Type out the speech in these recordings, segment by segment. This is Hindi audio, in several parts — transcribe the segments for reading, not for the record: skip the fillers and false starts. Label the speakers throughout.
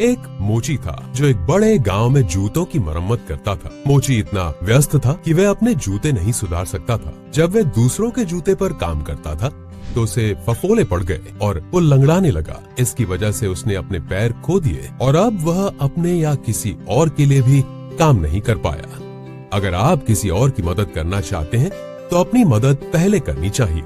Speaker 1: एक मोची था जो एक बड़े गांव में जूतों की मरम्मत करता था। मोची इतना व्यस्त था कि वह अपने जूते नहीं सुधार सकता था। जब वह दूसरों के जूते पर काम करता था तो उसे फफोले पड़ गए और वो लंगड़ाने लगा। इसकी वजह से उसने अपने पैर खो दिए और अब वह अपने या किसी और के लिए भी काम नहीं कर पाया। अगर आप किसी और की मदद करना चाहते हैं तो अपनी मदद पहले करनी चाहिए।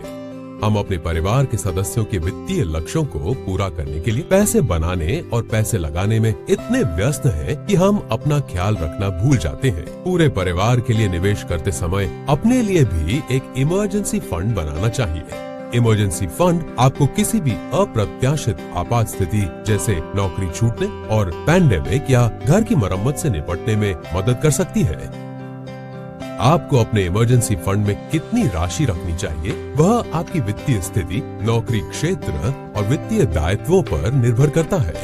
Speaker 1: हम अपने परिवार के सदस्यों के वित्तीय लक्ष्यों को पूरा करने के लिए पैसे बनाने और पैसे लगाने में इतने व्यस्त हैं कि हम अपना ख्याल रखना भूल जाते हैं। पूरे परिवार के लिए निवेश करते समय अपने लिए भी एक इमरजेंसी फंड बनाना चाहिए। इमरजेंसी फंड आपको किसी भी अप्रत्याशित आपात स्थिति जैसे नौकरी छूटने और पैंडेमिक या घर की मरम्मत से निपटने में मदद कर सकती है। आपको अपने इमरजेंसी फंड में कितनी राशि रखनी चाहिए वह आपकी वित्तीय स्थिति, नौकरी क्षेत्र और वित्तीय दायित्वों पर निर्भर करता है।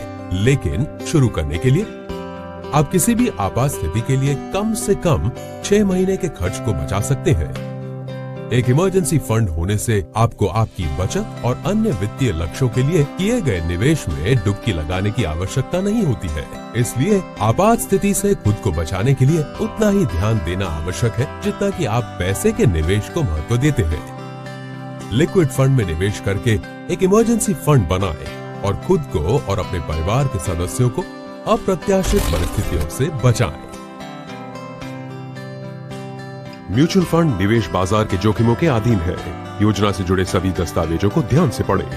Speaker 1: लेकिन शुरू करने के लिए आप किसी भी आपात स्थिति के लिए कम से कम 6 महीने के खर्च को बचा सकते हैं। एक इमरजेंसी फंड होने से आपको आपकी बचत और अन्य वित्तीय लक्ष्यों के लिए किए गए निवेश में डुबकी लगाने की आवश्यकता नहीं होती है। इसलिए आपात स्थिति से खुद को बचाने के लिए उतना ही ध्यान देना आवश्यक है जितना कि आप पैसे के निवेश को महत्व देते हैं। लिक्विड फंड में निवेश करके एक इमरजेंसी फंड बनाएं और खुद को और अपने परिवार के सदस्यों को अप्रत्याशित परिस्थितियों से बचाएं। म्यूचुअल फंड निवेश बाजार के जोखिमों के अधीन है। योजना से जुड़े सभी दस्तावेजों को ध्यान से पढ़ें।